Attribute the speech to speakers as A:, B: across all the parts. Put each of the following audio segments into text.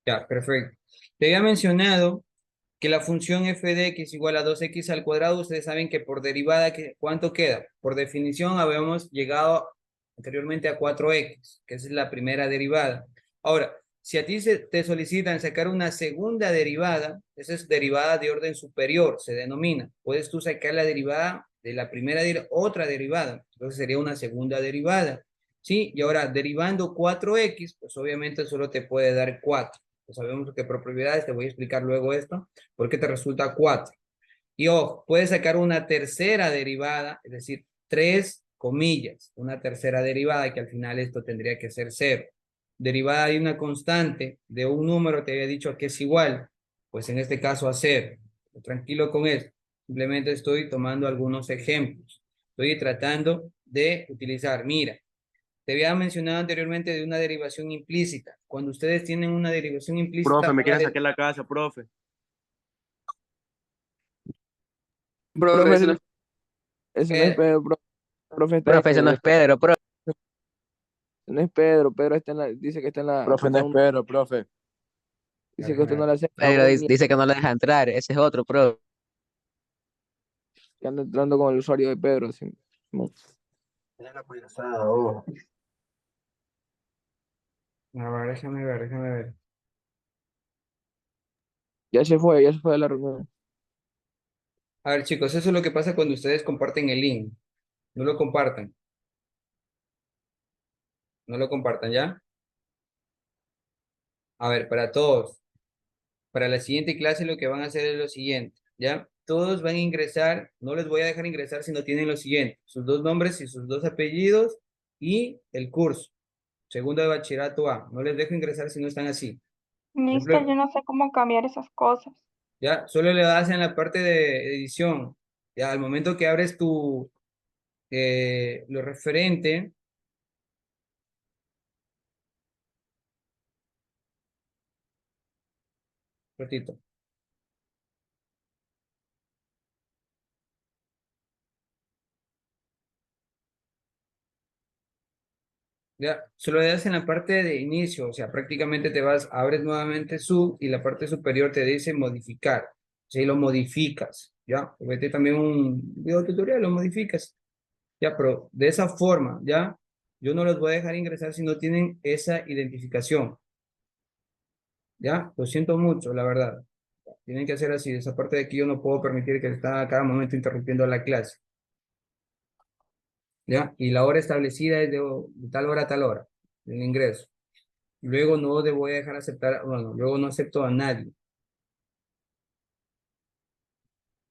A: Ya, perfecto. Te había mencionado que la función f de x igual a 2x al cuadrado, ustedes saben que por derivada, ¿cuánto queda? Por definición habíamos llegado anteriormente a 4x, que esa es la primera derivada. Ahora, si a ti te solicitan sacar una segunda derivada, esa es derivada de orden superior, se denomina. Puedes tú sacar la derivada de la primera, otra derivada, entonces sería una segunda derivada. ¿Sí? Y ahora, derivando 4x, pues obviamente solo te puede dar 4. Pues sabemos que por propiedades, te voy a explicar luego esto, porque te resulta 4. Y ojo, puedes sacar una tercera derivada, es decir, 3 comillas, una tercera derivada que al final esto tendría que ser 0. Derivada de una constante de un número, te había dicho que es igual, pues en este caso a 0. Tranquilo con eso. Simplemente estoy tomando algunos ejemplos. Estoy tratando de utilizar, mira, te había mencionado anteriormente de una derivación implícita. Cuando ustedes tienen una derivación implícita,
B: Profe, me quieren sacar la casa, profe.
C: Profe,
D: Profe,
C: ese no es
A: eh,
C: Pedro, profe, este
D: profe, ese no es Pedro, profe.
C: no es Pedro, Pedro está dice que está en la, que
B: Profe, no
C: está
B: es Pedro, profe.
C: dice que usted no le acepta
D: Pedro
C: un
D: dice que no le deja entrar, ese es otro, profe.
C: que anda entrando con el usuario de Pedro. Sí. No.
B: Mira la payasada, oh.
A: a ver, déjame ver.
C: Ya se fue de la reunión.
A: A ver, chicos, eso es lo que pasa cuando ustedes comparten el link. No lo compartan, no lo compartan, ¿ya? A ver, para todos, para la siguiente clase lo que van a hacer es lo siguiente, ¿ya? Todos van a ingresar, no les voy a dejar ingresar si no tienen lo siguiente, sus dos nombres y sus dos apellidos y el curso, segundo de bachillerato A. No les dejo ingresar si no están así. Por
E: Mister, yo
A: ejemplo,
E: no sé cómo cambiar esas cosas.
A: ya, solo le das en la parte de edición. Ya, al momento que abres lo referente, ratito. Ya, solo le das en la parte de inicio, o sea, prácticamente te vas, abres nuevamente sub y la parte superior te dice modificar. Si lo modificas, ya, vete también un video tutorial, lo modificas. Ya, pero de esa forma, ya, yo no los voy a dejar ingresar si no tienen esa identificación. Ya, lo siento mucho, la verdad. Tienen que hacer así, esa parte de aquí yo no puedo permitir que está a cada momento interrumpiendo la clase. ¿Ya? Y la hora establecida es de tal hora a tal hora, el ingreso. Luego no le voy a dejar aceptar, bueno, luego no acepto a nadie.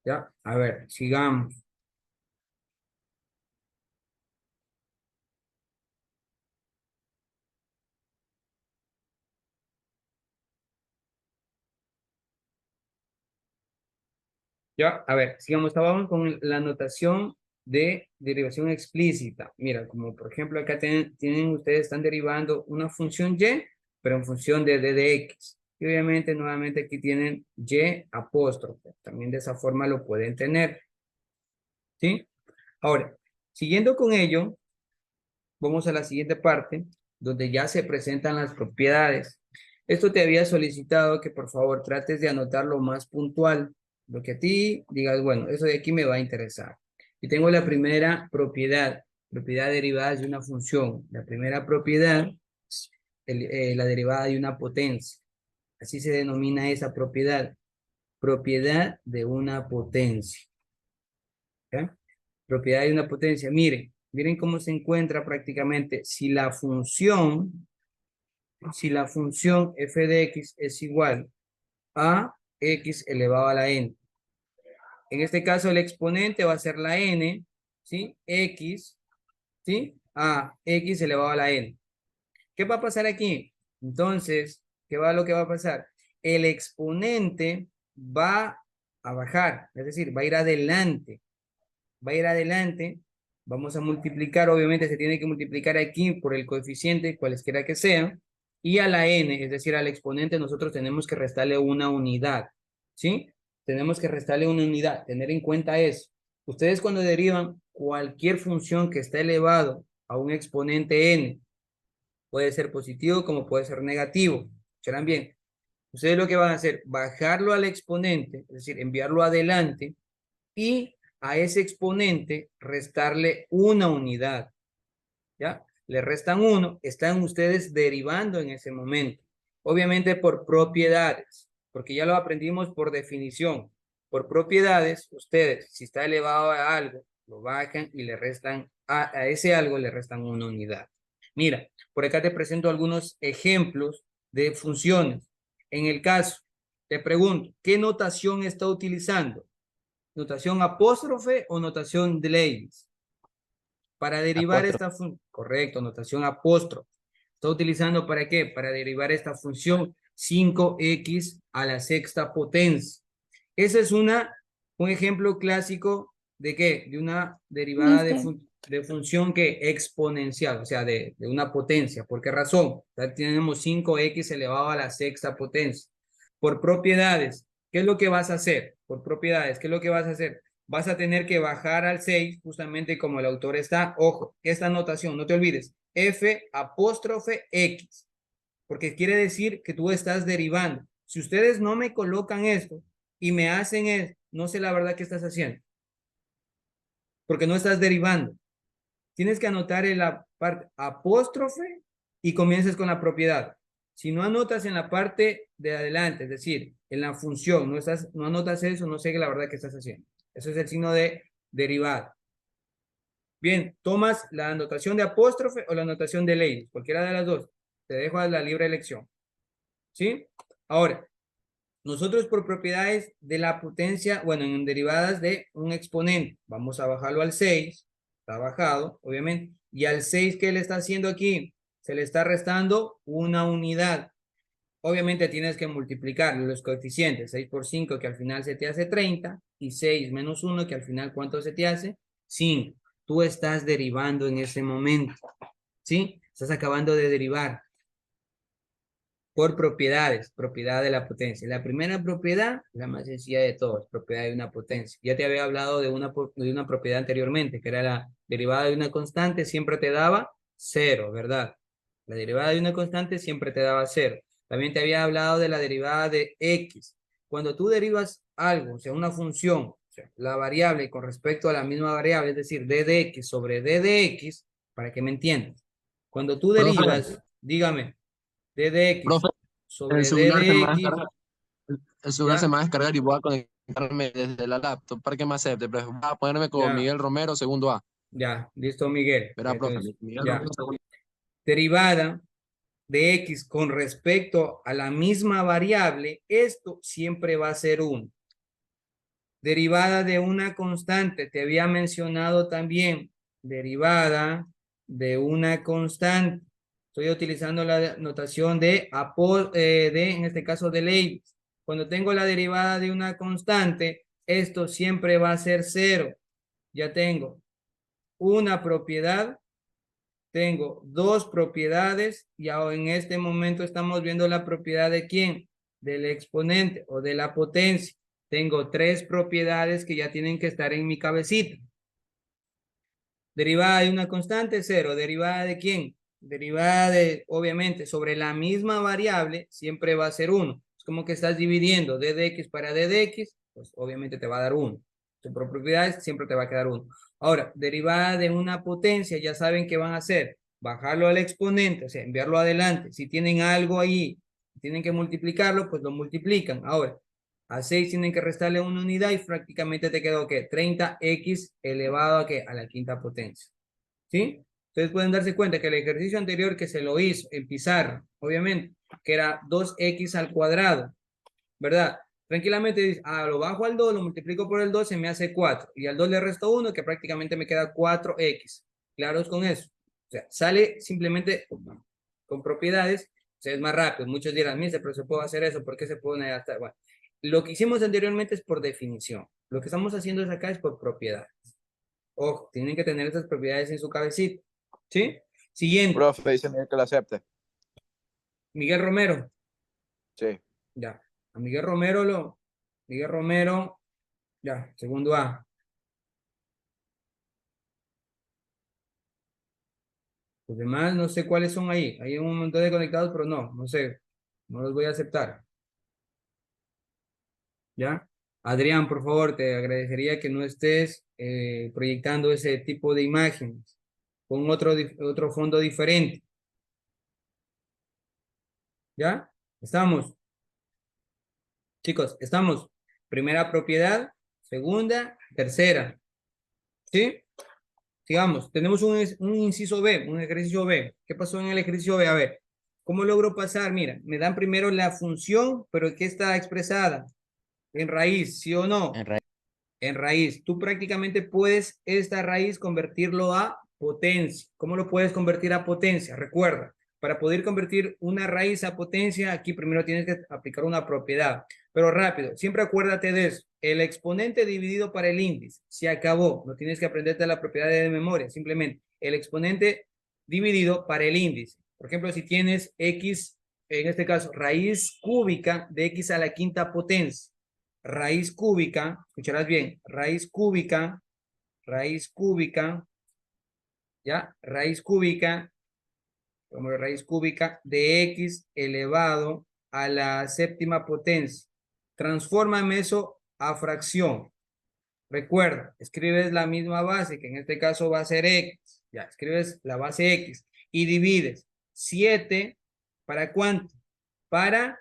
A: ¿Ya? A ver, sigamos. ¿Ya? A ver, sigamos. Estábamos con la anotación de derivación explícita. Mira, como por ejemplo acá tienen ustedes, están derivando una función y, pero en función de d de x. Y obviamente nuevamente aquí tienen y apóstrofe. También de esa forma lo pueden tener. ¿Sí? Ahora, siguiendo con ello, vamos a la siguiente parte, donde ya se presentan las propiedades. Esto te había solicitado que por favor trates de anotar lo más puntual, lo que a ti digas, bueno, eso de aquí me va a interesar. Y tengo la primera propiedad, propiedad derivada de una función. La primera propiedad, la derivada de una potencia. Así se denomina esa propiedad, propiedad de una potencia. ¿Ya? Propiedad de una potencia. Miren cómo se encuentra prácticamente si la función f de x es igual a x elevado a la n. En este caso el exponente va a ser la n, ¿sí? X, ¿sí? A x elevado a la n. ¿Qué va a pasar aquí? Entonces, lo que va a pasar? El exponente va a bajar, es decir, va a ir adelante. Va a ir adelante, vamos a multiplicar, obviamente se tiene que multiplicar aquí por el coeficiente, cualesquiera que sea, y a la n, es decir, al exponente, nosotros tenemos que restarle una unidad, ¿sí? Tenemos que restarle una unidad, tener en cuenta eso. Ustedes cuando derivan cualquier función que esté elevado a un exponente n, puede ser positivo como puede ser negativo, ¿serán bien? Ustedes lo que van a hacer, bajarlo al exponente, es decir, enviarlo adelante, y a ese exponente restarle una unidad, ¿ya? Le restan 1, están ustedes derivando en ese momento. Obviamente por propiedades, porque ya lo aprendimos por definición. Por propiedades, ustedes, si está elevado a algo, lo bajan y le restan a ese algo, le restan una unidad. Mira, por acá te presento algunos ejemplos de funciones. En el caso, te pregunto, ¿qué notación está utilizando? ¿Notación apóstrofe o notación de Lewis? Para derivar
D: Apóstrofe.
A: esta función, correcto, notación apóstrofe. ¿Está utilizando para qué? Para derivar esta función 5x a la sexta potencia. Ese es un ejemplo clásico de qué? De una derivada
E: Mister,
A: de función que exponencial, o sea, de una potencia. ¿Por qué razón? Ya tenemos 5x elevado a la sexta potencia. Por propiedades, ¿qué es lo que vas a hacer? Por propiedades, ¿qué es lo que vas a hacer? Vas a tener que bajar al 6, justamente como el autor está. Ojo, esta notación, no te olvides, f apóstrofe x, porque quiere decir que tú estás derivando. Si ustedes no me colocan esto y me hacen esto, no sé la verdad qué estás haciendo, porque no estás derivando. Tienes que anotar en la parte apóstrofe y comiences con la propiedad. Si no anotas en la parte de adelante, es decir, en la función, no anotas eso, no sé la verdad que estás haciendo. Eso es el signo de derivada. Bien, tomas la anotación de apóstrofe o la anotación de ley, cualquiera de las dos. Te dejo a la libre elección. ¿Sí? Ahora, nosotros por propiedades de la potencia, bueno, en derivadas de un exponente, vamos a bajarlo al 6, está bajado, obviamente, y al 6, ¿qué le está haciendo aquí? Se le está restando una unidad. Obviamente tienes que multiplicar los coeficientes, 6 por 5, que al final se te hace 30, y 6 menos 1, que al final, ¿cuánto se te hace? 5. Tú estás derivando en ese momento, ¿sí? Estás acabando de derivar por propiedades, propiedad de la potencia. La primera propiedad, la más sencilla de todas, propiedad de una potencia. Ya te había hablado de una propiedad anteriormente, que era la derivada de una constante, siempre te daba 0, ¿verdad? La derivada de una constante siempre te daba 0. También te había hablado de la derivada de x. Cuando tú derivas algo, o sea, una función, o sea, la variable con respecto a la misma variable, es decir, d de x sobre d de x, para que me entiendas. Cuando tú
F: Profe,
A: derivas, dígame, d de x
F: profe, el
A: sobre d
F: celular se
A: de
F: me va a
A: x,
F: descargar, el celular se
A: ya,
F: me va a descargar y voy a conectarme desde la laptop para que me acepte. Pero voy a ponerme con
A: ya,
F: Miguel Romero, segundo A.
A: ya, listo, Miguel.
F: Verá, profe,
A: Entonces,
F: Miguel
A: ya,
F: Romero, segundo
A: derivada de x con respecto a la misma variable, esto siempre va a ser 1. Derivada de una constante, te había mencionado también, derivada de una constante. Estoy utilizando la notación en este caso, de Leibniz. Cuando tengo la derivada de una constante, esto siempre va a ser 0. Ya tengo una propiedad, tengo dos propiedades, y ahora en este momento estamos viendo la propiedad de quién, del exponente o de la potencia. Tengo tres propiedades que ya tienen que estar en mi cabecita. Derivada de una constante, 0. Derivada de quién, derivada de, obviamente, sobre la misma variable, siempre va a ser 1. Es como que estás dividiendo d de x para d de x, pues obviamente te va a dar 1. Por propiedades siempre te va a quedar 1. Ahora, derivada de una potencia, ya saben qué van a hacer. Bajarlo al exponente, o sea, enviarlo adelante. Si tienen algo ahí, tienen que multiplicarlo, pues lo multiplican. Ahora, a 6 tienen que restarle una unidad y prácticamente te quedó, ¿qué? 30x elevado a, ¿qué? A la quinta potencia. ¿Sí? Ustedes pueden darse cuenta que el ejercicio anterior que se lo hizo en pizarra, obviamente, que era 2x al cuadrado, ¿verdad? Tranquilamente dice, lo bajo al 2, lo multiplico por el 2, se me hace 4. Y al 2 le resto 1, que prácticamente me queda 4x. ¿Claros con eso? O sea, sale simplemente con propiedades, o sea, es más rápido. Muchos dirán, mire, pero se puede hacer eso, ¿por qué se pone hasta? Bueno, lo que hicimos anteriormente es por definición. Lo que estamos haciendo acá es por propiedad. Ojo, tienen que tener estas propiedades en su cabecita. ¿Sí? Siguiente,
B: Profe, dice Miguel que lo acepte.
A: Miguel Romero.
B: Sí.
A: Ya. A Miguel Romero, ya, segundo A. Los demás no sé cuáles son ahí. Hay un montón de conectados, pero no sé. No los voy a aceptar. ¿Ya? Adrián, por favor, te agradecería que no estés proyectando ese tipo de imágenes con otro fondo diferente. ¿Ya? ¿Estamos? Chicos, estamos. Primera propiedad, segunda, tercera. ¿Sí? Sigamos. Tenemos un inciso B, un ejercicio B. ¿Qué pasó en el ejercicio B? A ver, ¿cómo logro pasar? Mira, me dan primero la función, pero ¿qué está expresada? En raíz, ¿sí o no?
D: En realidad,
A: En raíz. Tú prácticamente puedes esta raíz convertirlo a potencia. ¿Cómo lo puedes convertir a potencia? Recuerda, para poder convertir una raíz a potencia, aquí primero tienes que aplicar una propiedad. Pero rápido, siempre acuérdate de eso. El exponente dividido para el índice. Se acabó. No tienes que aprenderte la propiedad de memoria. Simplemente el exponente dividido para el índice. Por ejemplo, si tienes x, en este caso, raíz cúbica de x a la quinta potencia. Raíz cúbica, escucharás bien, raíz cúbica, ¿ya? Como raíz cúbica de x elevado a la séptima potencia. Transfórmame eso a fracción. Recuerda, escribes la misma base, que en este caso va a ser x. Ya, escribes la base x y divides 7, ¿para cuánto? Para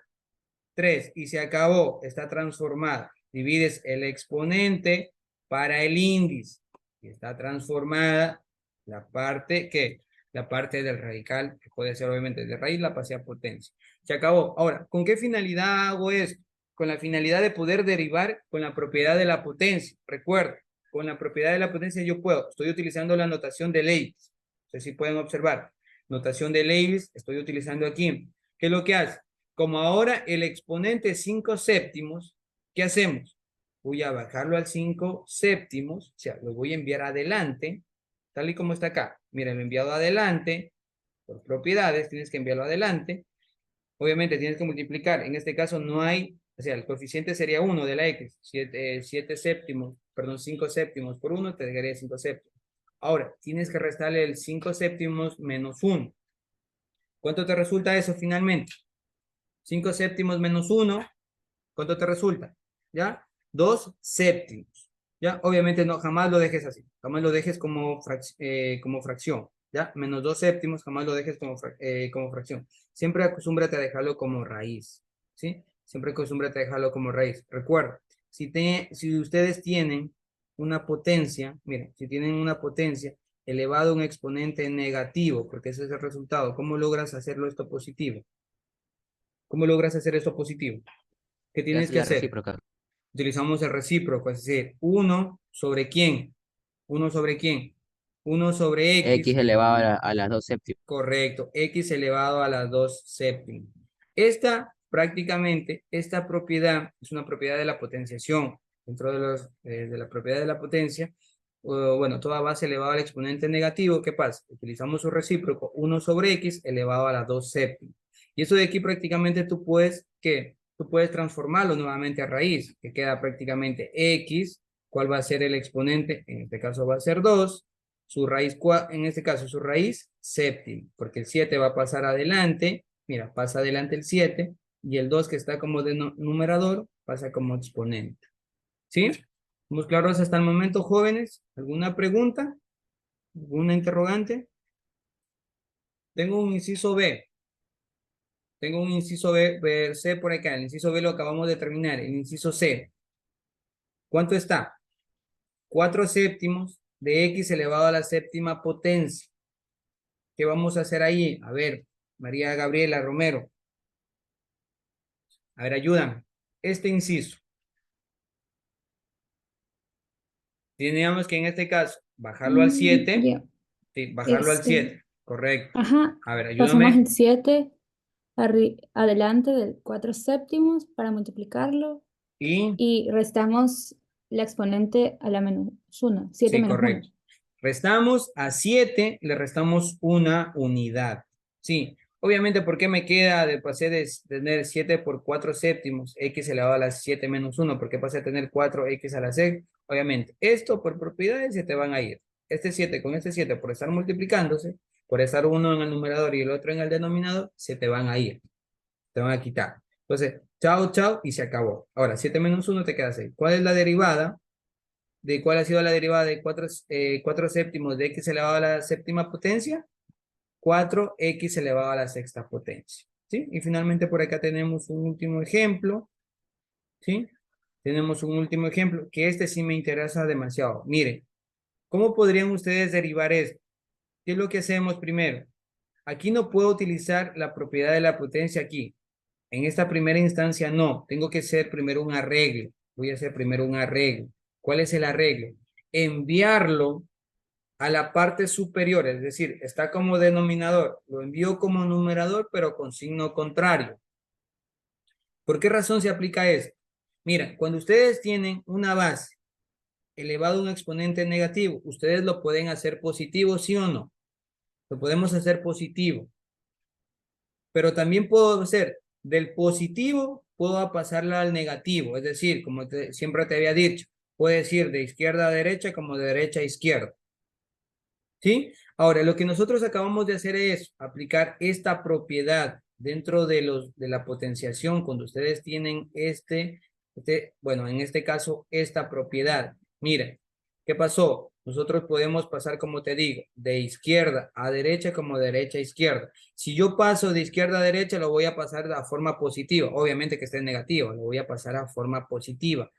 A: 3 y se acabó, está transformada. Divides el exponente para el índice y está transformada la parte que la parte del radical, que puede ser obviamente de raíz, la pasé a potencia. Se acabó. Ahora, ¿con qué finalidad hago esto? Con la finalidad de poder derivar con la propiedad de la potencia. Recuerda, con la propiedad de la potencia yo puedo, estoy utilizando la notación de Lewis. No sé si pueden observar. Notación de Lewis, estoy utilizando aquí. ¿Qué es lo que hace? Como ahora el exponente es 5 séptimos, ¿qué hacemos? Voy a bajarlo al 5 séptimos, o sea, lo voy a enviar adelante, tal y como está acá. Mira, lo he enviado adelante, por propiedades, tienes que enviarlo adelante. Obviamente tienes que multiplicar, en este caso no hay, o sea, el coeficiente sería 1 de la x, 7 séptimos, perdón, 5 séptimos por 1, te dejaría 5 séptimos. Ahora, tienes que restarle el 5 séptimos menos 1. ¿Cuánto te resulta eso finalmente? 5 séptimos menos 1, ¿cuánto te resulta? ¿Ya? 2 séptimos. ¿Ya? Obviamente no, jamás lo dejes así. Jamás lo dejes como fracción. ¿Ya? Menos 2 séptimos, jamás lo dejes como fracción. Siempre acostúmbrate a dejarlo como raíz. ¿Sí? Siempre acostúmbrate a dejarlo como raíz. Recuerda, si ustedes tienen una potencia, miren, si tienen una potencia elevado a un exponente negativo, porque ese es el resultado, ¿cómo logras hacerlo esto positivo? ¿Cómo logras hacer esto positivo? ¿Qué
D: se
A: tienes
D: hace
A: que
D: la
A: hacer?
D: recíproca.
A: Utilizamos el recíproco, es decir, 1 sobre quién. ¿1 sobre quién? 1 sobre
D: X
A: x,
D: elevado a las 2 séptimas.
A: correcto, x elevado a las 2 séptimas. Esta propiedad es una propiedad de la potenciación. Dentro de la propiedad de la potencia, bueno, toda base elevada al exponente negativo, ¿qué pasa? Utilizamos su recíproco, 1 sobre x elevado a las 2 séptimas. Y eso de aquí prácticamente tú puedes, ¿qué? Tú puedes transformarlo nuevamente a raíz, que queda prácticamente x. ¿Cuál va a ser el exponente? En este caso va a ser 2. Su raíz, en este caso, su raíz séptima, porque el 7 va a pasar adelante. Mira, pasa adelante el 7 y el 2 que está como numerador pasa como exponente. ¿Sí? ¿Estamos claros hasta el momento, jóvenes? ¿Alguna pregunta? ¿Alguna interrogante? Tengo un inciso B. Tengo un inciso C por acá. El inciso B lo acabamos de terminar. El inciso C. ¿Cuánto está? 4 séptimos de x elevado a la séptima potencia. ¿Qué vamos a hacer ahí? A ver, María Gabriela Romero. A ver, ayúdame. Este inciso. Teníamos que en este caso bajarlo al 7.
G: Ya,
A: Sí, bajarlo al 7. Correcto.
G: ajá,
A: A ver,
G: pasamos
A: ayúdame.
G: el 7 adelante del 4 séptimos para multiplicarlo
A: Y,
G: y restamos la exponente a la menos 1, 7
A: sí,
G: menos 1.
A: correcto. Restamos a 7, le restamos una unidad. Sí, obviamente, ¿por qué me queda de pasé de tener 7 por 4 séptimos? X elevado a la 7 menos 1. ¿Por qué pasé a tener 4x a la 6? Obviamente, esto por propiedades se te van a ir. Este 7 con este 7 por estar multiplicándose, por estar uno en el numerador y el otro en el denominador, se te van a ir. Te van a quitar. Entonces, chao, chao, y se acabó. Ahora, 7 menos 1 te queda 6. ¿Cuál es la derivada? ¿De cuál ha sido la derivada de 4 séptimos de x elevado a la séptima potencia? 4x elevado a la sexta potencia. ¿Sí? Y finalmente por acá tenemos un último ejemplo. ¿Sí? Tenemos un último ejemplo, que este sí me interesa demasiado. Miren, ¿cómo podrían ustedes derivar esto? ¿Qué es lo que hacemos primero? Aquí no puedo utilizar la propiedad de la potencia aquí. En esta primera instancia no. Tengo que hacer primero un arreglo. Voy a hacer primero un arreglo. ¿Cuál es el arreglo? Enviarlo a la parte superior, es decir, está como denominador. Lo envío como numerador, pero con signo contrario. ¿Por qué razón se aplica esto? Mira, cuando ustedes tienen una base elevado a un exponente negativo, ustedes lo pueden hacer positivo, ¿sí o no? Lo podemos hacer positivo. Pero también puedo hacer del positivo, puedo pasarla al negativo. Es decir, como siempre te había dicho, puedes ir de izquierda a derecha como de derecha a izquierda. ¿Sí? Ahora, lo que nosotros acabamos de hacer es aplicar esta propiedad dentro de la potenciación cuando ustedes tienen bueno, en este caso, esta propiedad. Miren, ¿qué pasó? Nosotros podemos pasar, como te digo, de izquierda a derecha como de derecha a izquierda. Si yo paso de izquierda a derecha, lo voy a pasar de forma positiva. Obviamente que esté en negativo, lo voy a pasar a forma positiva.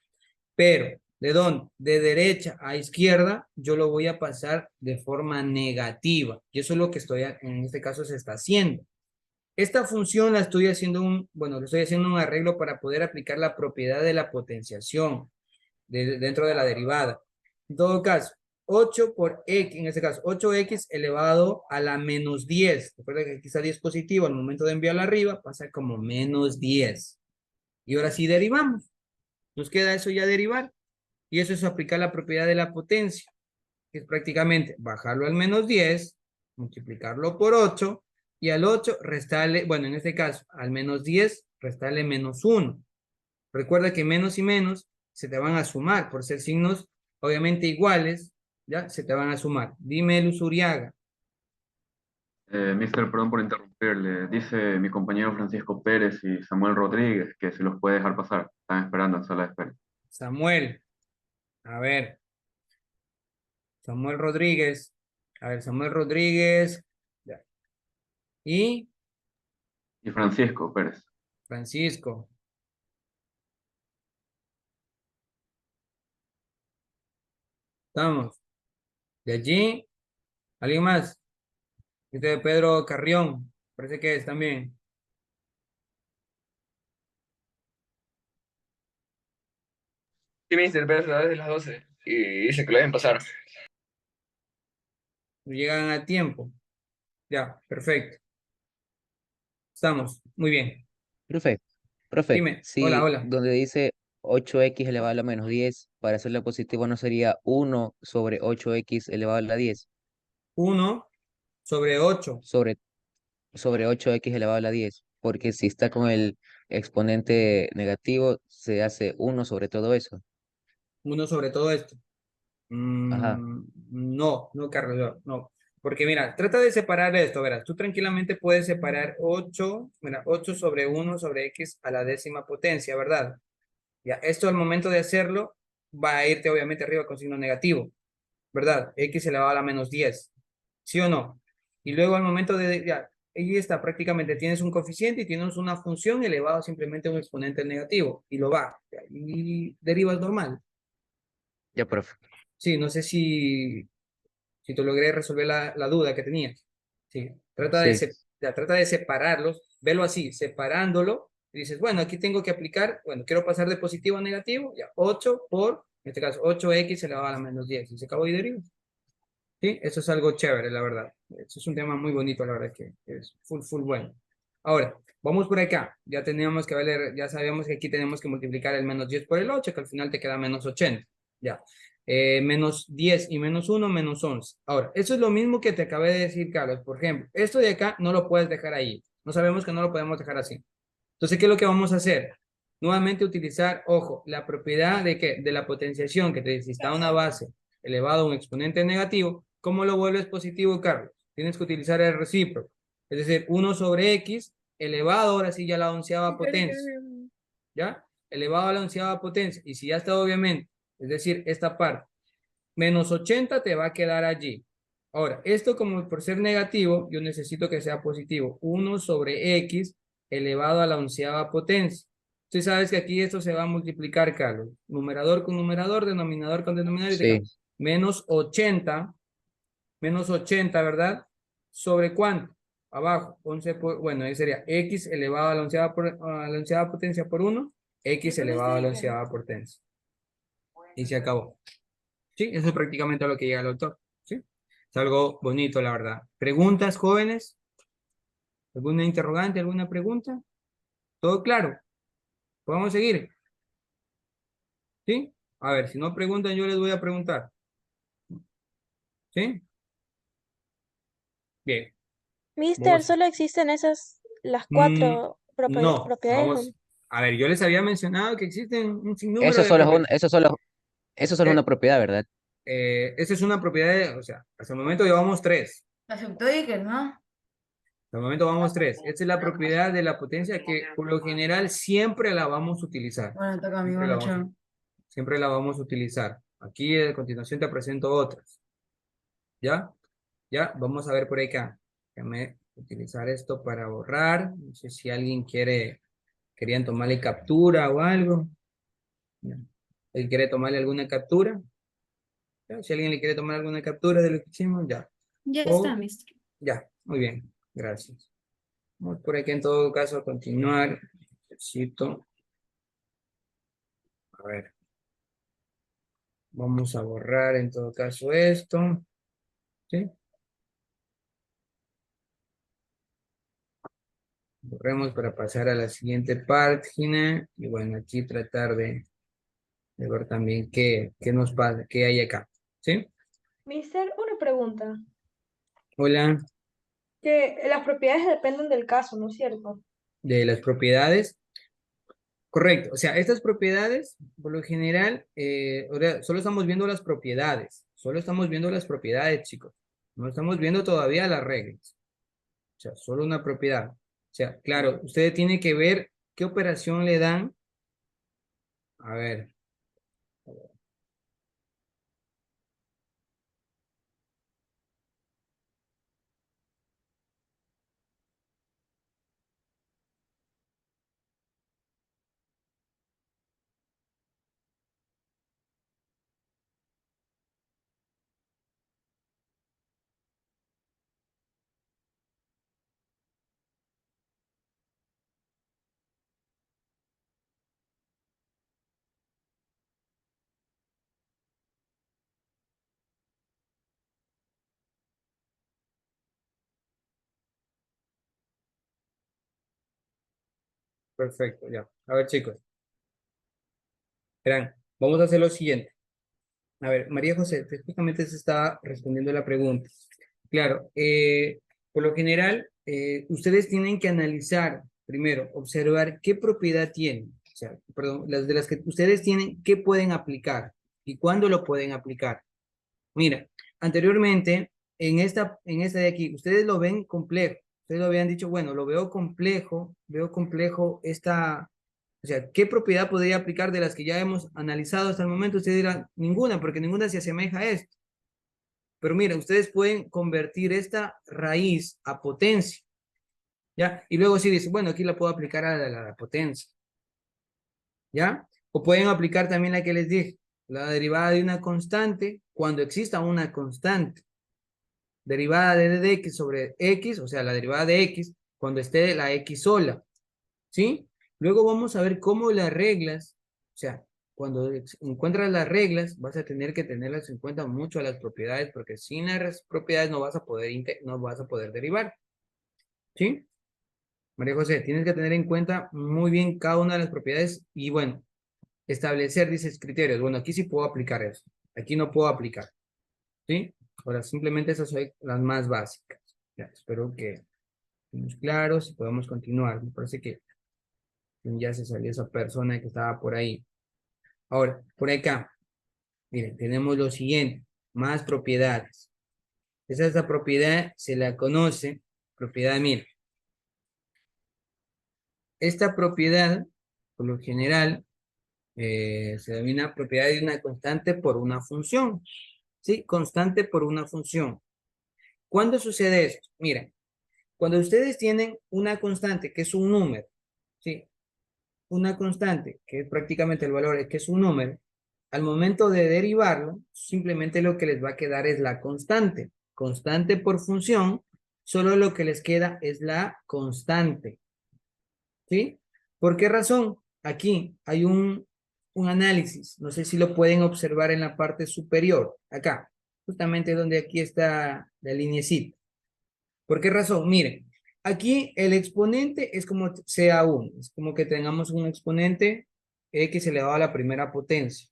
A: Pero, ¿de dónde? De derecha a izquierda, yo lo voy a pasar de forma negativa. Y eso es lo que en este caso se está haciendo. Esta función la estoy haciendo le estoy haciendo un arreglo para poder aplicar la propiedad de la potenciación dentro de la derivada. En todo caso, 8 por x, en este caso, 8x elevado a la menos 10. Recuerda que aquí está 10 positivo, al momento de enviarlo arriba, pasa como menos 10. Y ahora sí derivamos. Nos queda eso ya derivar. Y eso es aplicar la propiedad de la potencia, que es prácticamente bajarlo al menos 10, multiplicarlo por 8, y al 8 restarle, bueno, en este caso, al menos 10, restarle menos 1. Recuerda que menos y menos se te van a sumar, por ser signos obviamente iguales, ya se te van a sumar. Dime, Luz Uriaga.
H: Mister, perdón por interrumpirle. Dice mi compañero Francisco Pérez y Samuel Rodríguez que se los puede dejar pasar. Están esperando en sala de espera.
A: Samuel, a ver. Samuel Rodríguez. A ver, Samuel Rodríguez. Ya. Y
H: Y Francisco Pérez.
A: Francisco. Estamos. De allí, ¿alguien más? Este de Pedro Carrión. Parece que es también.
I: Sí, mister, pero es de las 12 y dice que lo deben pasar.
A: No llegan a tiempo. Ya, perfecto. Estamos. Muy bien.
D: Profe, profe,
A: Dime. Hola,
D: si
A: hola.
D: donde dice 8x elevado a la menos 10, para hacerlo positivo no sería 1 sobre 8x elevado a la 10,
A: 1 sobre 8.
D: sobre, sobre 8x elevado a la 10, porque si está con el exponente negativo, se hace 1 sobre todo eso.
A: 1 sobre todo esto.
D: Ajá,
A: No, no, Carlos, no. Porque mira, trata de separar esto, verás, tú tranquilamente puedes separar 8, mira, 8 sobre 1 sobre x a la décima potencia, ¿verdad? Ya, esto al momento de hacerlo va a irte obviamente arriba con signo negativo, ¿verdad? X elevado a la menos 10, ¿sí o no? Y luego al momento ya, ahí está, prácticamente tienes un coeficiente y tienes una función elevado simplemente a un exponente negativo, y lo va, y derivas normal.
D: ya, profe.
A: Sí, no sé si te logré resolver la duda que tenías. Sí,
D: Sí,
A: trata de separarlos, velo así, separándolo, y dices, bueno, aquí tengo que aplicar, bueno, quiero pasar de positivo a negativo, ya, 8 por, en este caso, 8x elevado a la menos 10, y se acabó y deriva. Sí, eso es algo chévere, la verdad. Eso es un tema muy bonito, la verdad, que es full bueno. Ahora, vamos por acá. Ya teníamos que ver, ya sabíamos que aquí tenemos que multiplicar el menos 10 por el 8, que al final te queda menos 80. Ya. Menos 10 y menos 1, menos 11. Ahora, eso es lo mismo que te acabé de decir, Carlos. Por ejemplo, esto de acá no lo puedes dejar ahí. No sabemos que no lo podemos dejar así. Entonces, ¿qué es lo que vamos a hacer? Nuevamente utilizar, ojo, la propiedad de que de la potenciación, que te dice, si está una base elevado a un exponente negativo, ¿cómo lo vuelves positivo, Carlos? Tienes que utilizar el recíproco. Es decir, 1 sobre x elevado, ahora sí ya a la onceava potencia, ¿ya? Elevado a la onceava potencia. Y si ya está obviamente, es decir, esta parte, menos 80 te va a quedar allí. Ahora, esto como por ser negativo, yo necesito que sea positivo. 1 sobre x elevado a la onceava potencia. Tú sabes que aquí esto se va a multiplicar, Carlos. Numerador con numerador, denominador con denominador. Y te
D: Sí,
A: queda menos 80, ¿verdad? ¿Sobre cuánto? Abajo, 11 por, bueno, ahí sería x elevado a la onceava potencia por 1, x elevado a la onceava potencia. Y se acabó. Sí, eso es prácticamente a lo que llega el autor. ¿Sí? Es algo bonito, la verdad. ¿Preguntas, jóvenes? ¿Alguna interrogante, alguna pregunta? ¿Todo claro? ¿Podemos seguir? ¿Sí? A ver, si no preguntan, yo les voy a preguntar. ¿Sí? Bien.
J: Mister,
A: Vamos.
J: solo existen las
A: Mm,
J: cuatro
A: no,
J: propiedades.
A: vamos. A ver, yo les había mencionado que existen un sinnúmero
D: eso
A: de
D: solo es
A: propiedades.
D: eso solo es
A: Eh,
D: una propiedad, ¿verdad?
A: Esa es una propiedad, o sea, hasta el momento llevamos 3.
K: Aceptó Iker, ¿no?
A: Hasta el momento vamos 3. Esta es la propiedad de la potencia que por lo general siempre la vamos a utilizar.
K: Bueno, toca a mí,
A: Siempre la
K: bueno,
A: vamos a,
K: chao.
A: siempre la vamos a utilizar. Aquí a continuación te presento otras. ¿Ya? Ya, vamos a ver por acá. Déjame utilizar esto para borrar. No sé si alguien querían tomarle captura o algo. Ya. ¿Alguien quiere tomarle alguna captura? ¿Ya? Si alguien le quiere tomar alguna captura de lo que hicimos, ya.
G: Ya
A: O-
G: está, Mister.
A: Ya, muy bien. Gracias. Vamos por aquí en todo caso a continuar. Necesito. A ver. Vamos a borrar en todo caso esto. ¿Sí? Borremos para pasar a la siguiente página. Y bueno, aquí tratar de ver también qué nos pasa, qué hay acá. ¿Sí?
J: Mister, una pregunta.
A: Hola,
J: Que las propiedades dependen del caso, ¿no es cierto?
A: de las propiedades. Correcto. O sea, estas propiedades, por lo general, ahora solo estamos viendo las propiedades. Solo estamos viendo las propiedades, chicos. No estamos viendo todavía las reglas. O sea, solo una propiedad. O sea, claro, ustedes tienen que ver qué operación le dan. A ver. Perfecto, ya. A ver, chicos. Verán, vamos a hacer lo siguiente. A ver, María José, justamente se estaba respondiendo la pregunta. Claro, por lo general, ustedes tienen que analizar, primero, observar qué propiedad tienen. O sea, perdón, las de las que ustedes tienen, qué pueden aplicar y cuándo lo pueden aplicar. Mira, anteriormente, en esta de aquí, ustedes lo ven complejo. Ustedes lo habían dicho, bueno, lo veo complejo esta, o sea, ¿qué propiedad podría aplicar de las que ya hemos analizado hasta el momento? Ustedes dirán, ninguna, porque ninguna se asemeja a esto. Pero mira, ustedes pueden convertir esta raíz a potencia, ¿ya? Y luego sí dicen, bueno, aquí la puedo aplicar a la potencia, ¿ya? O pueden aplicar también la que les dije, la derivada de una constante cuando exista una constante. Derivada de dx sobre x, o sea, la derivada de x, cuando esté la x sola, ¿sí? Luego vamos a ver cómo las reglas, o sea, cuando encuentras las reglas, vas a tener que tenerlas en cuenta mucho a las propiedades, porque sin las propiedades no vas a poder derivar, ¿sí? María José, tienes que tener en cuenta muy bien cada una de las propiedades y bueno, establecer, dices, criterios. Bueno, aquí sí puedo aplicar eso, aquí no puedo aplicar, ¿sí? Ahora, simplemente esas son las más básicas. Ya, espero que estemos claros y podamos continuar. Me parece que ya se salió esa persona que estaba por ahí. Ahora, por acá, miren, tenemos lo siguiente, más propiedades. Esa propiedad se la conoce, propiedad, miren. esta propiedad, por lo general, se denomina propiedad de una constante por una función. ¿Sí? Constante por una función. ¿Cuándo sucede esto? Miren, cuando ustedes tienen una constante que es un número, ¿sí? Una constante que es prácticamente el valor que es un número, al momento de derivarlo, simplemente lo que les va a quedar es la constante. Constante por función, solo lo que les queda es la constante. ¿Sí? ¿Por qué razón? Aquí hay un análisis. No sé si lo pueden observar en la parte superior. Acá. Justamente donde aquí está la lineecita. ¿Por qué razón? Miren. Aquí el exponente es como sea 1. Es como que tengamos un exponente x elevado a la primera potencia.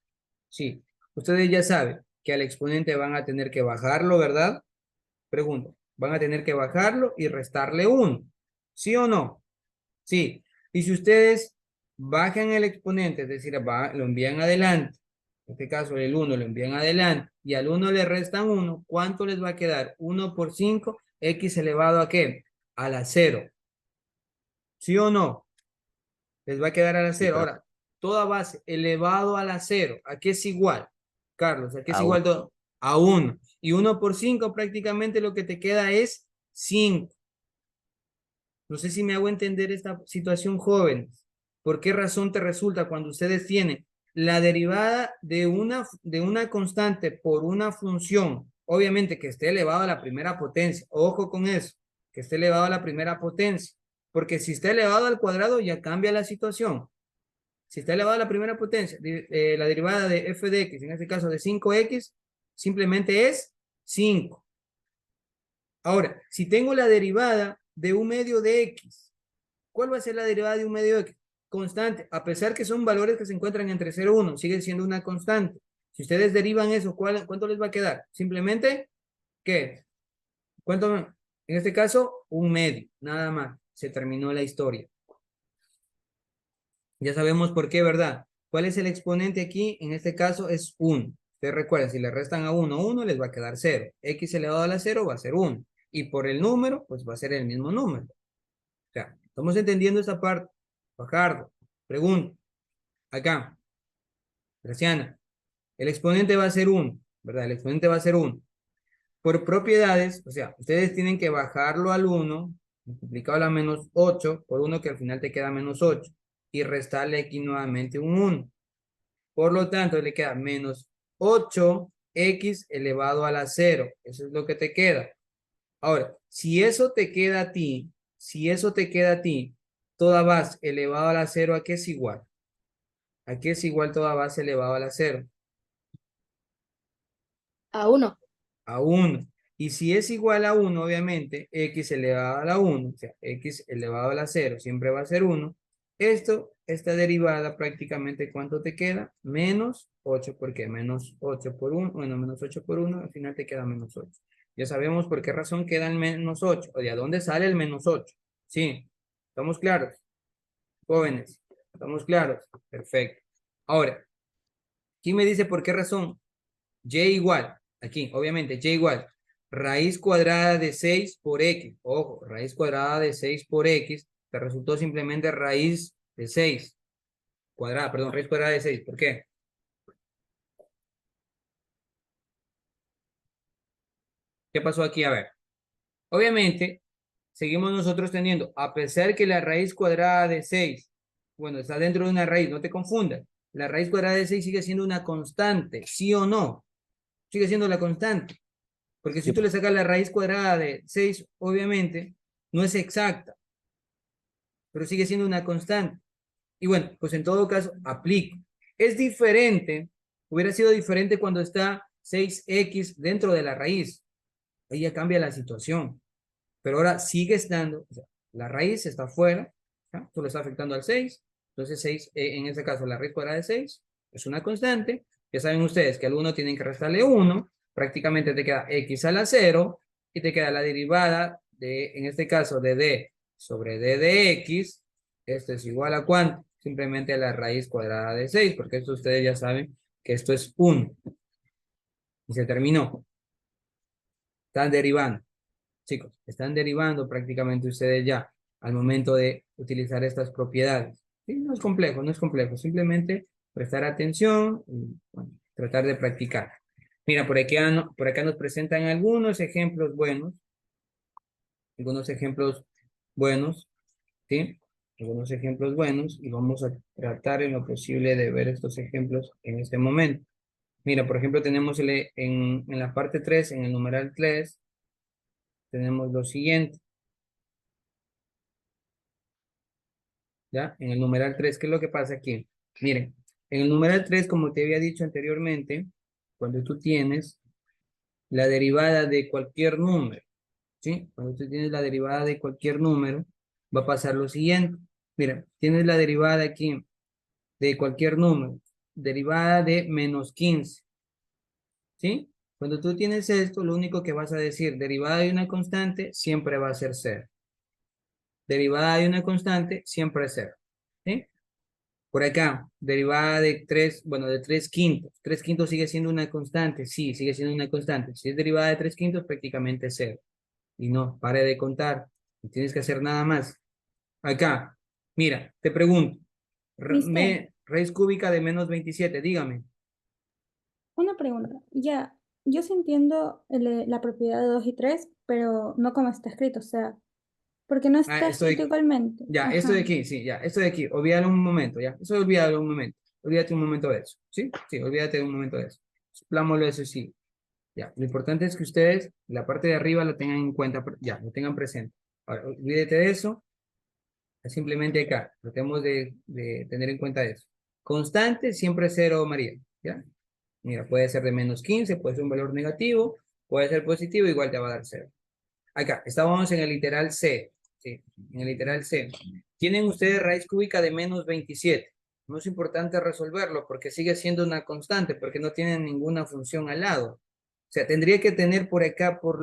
A: Sí. Ustedes ya saben que al exponente van a tener que bajarlo, ¿verdad? Pregunto. Van a tener que bajarlo y restarle 1. ¿Sí o no? Sí. Y si ustedes bajan el exponente, es decir, lo envían adelante, en este caso el 1 lo envían adelante, y al 1 le restan 1, ¿cuánto les va a quedar? 1 por 5, x elevado ¿a qué? A la 0. ¿Sí o no? Les va a quedar a la 0. Ahora, toda base elevado a la 0, ¿a qué es igual? Carlos, ¿a qué es
D: A
A: igual? A 1. Y 1 por 5 prácticamente lo que te queda es 5. No sé si me hago entender esta situación, jóvenes. ¿Por qué razón te resulta cuando ustedes tienen la derivada de una constante por una función, obviamente que esté elevado a la primera potencia? Ojo con eso, que esté elevado a la primera potencia. Porque si está elevado al cuadrado ya cambia la situación. Si está elevado a la primera potencia, la derivada de f de x, en este caso de 5x, simplemente es 5. Ahora, si tengo la derivada de un medio de x, ¿cuál va a ser la derivada de un medio de x? Constante, a pesar que son valores que se encuentran entre 0 y 1, sigue siendo una constante. Si ustedes derivan eso, ¿cuánto les va a quedar? Simplemente, ¿qué? ¿Cuánto? En este caso, un medio, nada más. Se terminó la historia. Ya sabemos por qué, ¿verdad? ¿Cuál es el exponente aquí? En este caso es 1. Ustedes recuerden, si le restan a 1 les va a quedar 0. X elevado a la 0 va a ser 1. Y por el número, pues va a ser el mismo número. O sea, ¿estamos entendiendo esa parte? Fajardo, pregunta. Acá, Graciana. El exponente va a ser 1, ¿verdad? El exponente va a ser 1. Por propiedades, o sea, ustedes tienen que bajarlo al 1, multiplicado a la menos 8, por 1 que al final te queda menos 8. Y restarle aquí nuevamente un 1. Por lo tanto, le queda menos 8x elevado a la 0. Eso es lo que te queda. Ahora, si eso te queda a ti, toda base elevado a la 0, ¿a qué es igual? ¿A qué es igual toda base elevado a la 0?
J: A 1.
A: A 1. Y si es igual a 1, obviamente, x elevado a la 1, o sea, x elevado a la 0, siempre va a ser 1. Esta derivada prácticamente, ¿cuánto te queda? Menos 8. ¿Por qué? Menos 8 por 1. Bueno, menos 8 por 1, al final te queda menos 8. Ya sabemos por qué razón queda el menos 8. O de dónde sale el menos 8. Sí. ¿Estamos claros? Jóvenes. ¿Estamos claros? Perfecto. Ahora, ¿quién me dice por qué razón? Y igual, aquí, obviamente, y igual, raíz cuadrada de 6 por x. Ojo, raíz cuadrada de 6 por x, te resultó simplemente raíz de 6. Cuadrada, perdón, raíz cuadrada de 6. ¿Por qué? ¿Qué pasó aquí? A ver. Obviamente, seguimos nosotros teniendo, a pesar que la raíz cuadrada de 6, bueno, está dentro de una raíz, no te confundas. La raíz cuadrada de 6 sigue siendo una constante, ¿sí o no? Sigue siendo la constante. Porque si tú le sacas la raíz cuadrada de 6, obviamente, no es exacta, pero sigue siendo una constante. Y bueno, pues en todo caso, aplico. Es diferente, hubiera sido diferente cuando está 6x dentro de la raíz. Ahí ya cambia la situación. Pero ahora sigue estando, o sea, la raíz está afuera, ¿ya? Esto le está afectando al 6. Entonces 6, en este caso, la raíz cuadrada de 6 es una constante. Ya saben ustedes que al 1 tienen que restarle 1. Prácticamente te queda x a la 0 y te queda la derivada de, en este caso, de d sobre d de x. Esto es igual a ¿cuánto? Simplemente a la raíz cuadrada de 6, porque esto ustedes ya saben que esto es 1. Y se terminó. Están derivando. Chicos, están derivando prácticamente ustedes ya. al momento de utilizar estas propiedades. ¿Sí? No es complejo, no es complejo. Simplemente prestar atención y bueno, tratar de practicar. Mira, por acá nos presentan algunos ejemplos buenos. Algunos ejemplos buenos, ¿sí? Algunos ejemplos buenos y vamos a tratar en lo posible de ver estos ejemplos en este momento. Mira, por ejemplo, tenemos en la parte 3, en el numeral 3, tenemos lo siguiente. ¿Ya? En el numeral 3, ¿qué es lo que pasa aquí? Miren, en el numeral 3, como te había dicho anteriormente, cuando tú tienes la derivada de cualquier número, ¿sí? Cuando tú tienes la derivada de cualquier número, va a pasar lo siguiente. Mira, tienes la derivada aquí de cualquier número, derivada de menos 15, ¿sí? Cuando tú tienes esto, lo único que vas a decir, derivada de una constante, siempre va a ser 0. Derivada de una constante, siempre es 0, ¿sí? Por acá, derivada de 3, bueno, de 3 quintos. 3 quintos sigue siendo una constante, sí, sigue siendo una constante. Si es derivada de 3 quintos, prácticamente es 0. Y no, pare de contar, no tienes que hacer nada más. Acá, mira, te pregunto,
G: Mister,
A: raíz cúbica de menos 27, dígame.
G: una pregunta. Ya, yo sí entiendo la propiedad de 2 y 3, pero no como está escrito, o sea, porque no está escrito igualmente.
A: Ya, esto de
G: Ajá.
A: aquí, sí, ya, esto de aquí, olvídalo un momento, ya, eso olvídalo un momento, olvídate un momento de eso, ¿sí? Sí, olvídate un momento de eso. Suplámoslo eso, sí. Ya, lo importante es que ustedes, la parte de arriba lo tengan en cuenta, ya, lo tengan presente. Ahora, olvídate de eso, simplemente acá, tratemos de tener en cuenta eso. Constante, siempre 0, María, ¿ya? Mira, puede ser de menos 15, puede ser un valor negativo, puede ser positivo, igual te va a dar 0. Acá, estábamos en el literal C, ¿sí? En el literal C. Tienen ustedes raíz cúbica de menos 27. No es importante resolverlo porque sigue siendo una constante, porque no tienen ninguna función al lado. O sea, tendría que tener por acá, por lo